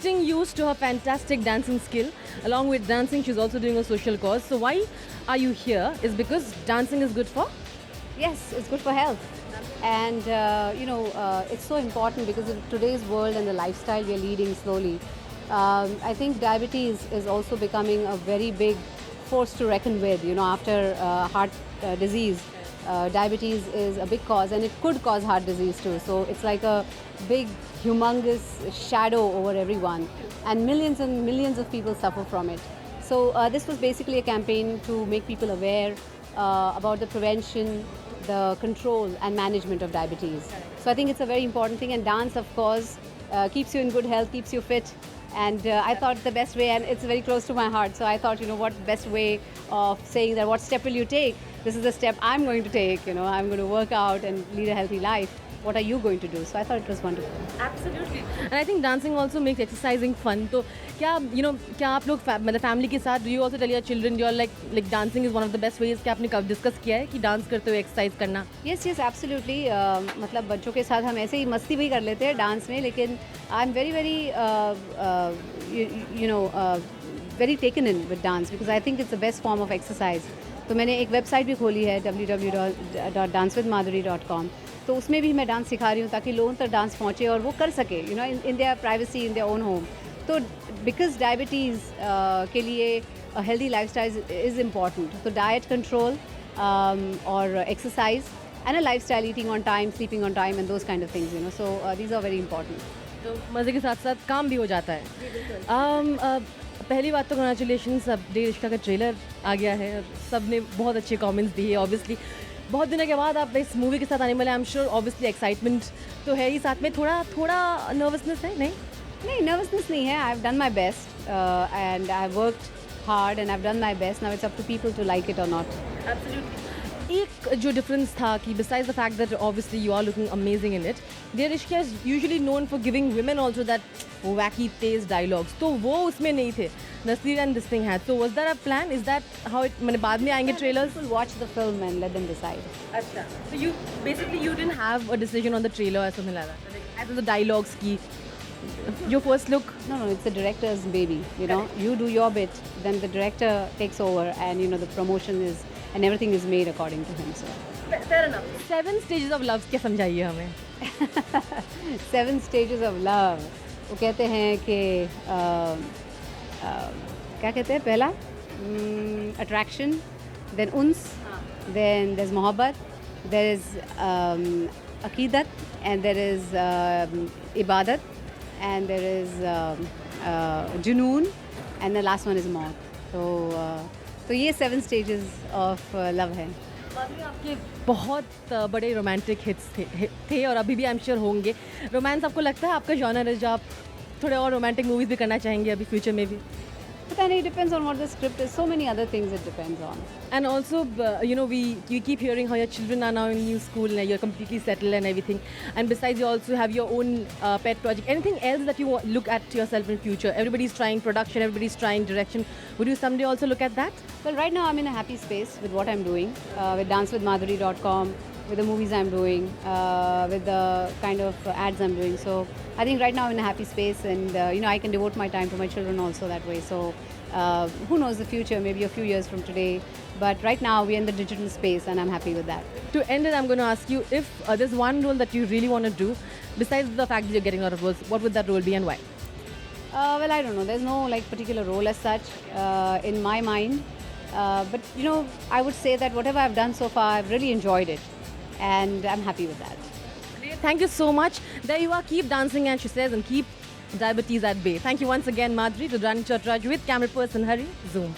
putting use to her fantastic dancing skill. Along with dancing, she's also doing a social cause. So why are you here? Is because dancing is good for? Yes, it's good for health. And it's so important because in today's world and the lifestyle we are leading slowly, I think diabetes is also becoming a very big force to reckon with. You know, after heart disease, diabetes is a big cause, and it could cause heart disease too. So it's like a big, humongous shadow over everyone, and millions of people suffer from it. So this was basically a campaign to make people aware about the prevention, the control and management of diabetes. So I think it's a very important thing, and dance, of course, keeps you in good health, keeps you fit. And I thought the best way, and it's very close to my heart, so I thought, what best way of saying that, what step will you take? This is the step I'm going to take, I'm going to work out and lead a healthy life. What are you going to do? So I thought it was wonderful. Absolutely. And I think dancing also makes exercising fun. So, क्या आप लोग मतलब family के साथ, do you also tell your children you're like dancing is one of the best ways? क्या आपने कब discuss किया है कि डांस करते हुए एक्सरसाइज करना? Yes, absolutely. मतलब बच्चों के साथ हम ऐसे ही मस्ती भी कर लेते हैं डांस में, लेकिन I am very very taken in with dance because I think it's the best form of exercise. तो मैंने एक वेबसाइट भी खोली है www.dancewithmadhuri.com. तो उसमें भी मैं डांस सिखा रही हूँ ताकि लोगों तक डांस पहुँचे और वो कर सके, in their privacy, in their own home. तो बिकॉज डायबिटीज़ के लिए हेल्दी लाइफस्टाइल इज़ इम्पॉर्टेंट. तो डाइट कंट्रोल और exercise and a lifestyle, eating on time, sleeping on time, and those kind of things, So these are very important. तो मज़े के साथ साथ काम भी हो जाता है. पहली बात तो कंग्रेचुलेशन, सब डे रिश्ता का ट्रेलर आ गया है, सब ने बहुत अच्छे कमेंट्स दिए. ऑब्वियसली बहुत दिनों के बाद आप इस मूवी के साथ आने वाले, I am sure obviously excitement तो है ही, साथ में थोड़ा नर्वसनेस है? नहीं, नर्वसनेस नहीं है. I have done my best and I have worked hard and I have done my best. Now it's up to people to like it or not. Absolutely. एक जो डिफरेंस था कि besides the fact that obviously you are looking amazing in it, Dear Ishqiya is usually known for giving women also that wacky Tej dialogues. तो वो उसमें नहीं थे. Nasir and this thing had. So was that a plan? Is that how it? मैंने बाद में आएंगे trailers. People watch the film and let them decide. अच्छा. So you didn't have a decision on the trailer or something like that. As in the dialogues की. Your first look? No, it's the director's baby. You do your bit, then the director takes over, and the promotion is. And everything is made according to him. So fair enough. 7 stages of love क्या समझाइए हमें? 7 stages of love. वो कहते हैं कि क्या कहते हैं? पहला attraction, then uns, then there's mohabbat, there is aqidat, and there is ibadat, and there is junoon, and the last one is maut. तो ये 7 stages of love है. आपके बहुत बड़े रोमांटिक हिट्स थे और अभी भी आई एम श्योर होंगे. रोमांस आपको लगता है आपका जॉनर है, जो आप थोड़े और रोमांटिक मूवीज़ भी करना चाहेंगे अभी फ्यूचर में भी? But then it depends on what the script is. So many other things it depends on. And also, we keep hearing how your children are now in new school and you're completely settled and everything. And besides, you also have your own pet project. Anything else that you look at yourself in future? Everybody's trying production, everybody's trying direction. Would you someday also look at that? Well, right now I'm in a happy space with what I'm doing, with dancewithmadhuri.com, with the movies I'm doing, with the kind of ads I'm doing. So I think right now I'm in a happy space, and I can devote my time to my children also that way. So who knows the future, maybe a few years from today. But right now we're in the digital space, and I'm happy with that. To end it, I'm going to ask you if there's one role that you really want to do, besides the fact that you're getting a lot of roles, what would that role be and why? Well, I don't know. There's no particular role as such in my mind. But I would say that whatever I've done so far, I've really enjoyed it, and I'm happy with that. Thank you so much. There you are. Keep dancing, and she says, and keep diabetes at bay. Thank you once again, Madhuri, to Rani Chatraj with camera person Hari. Zoom.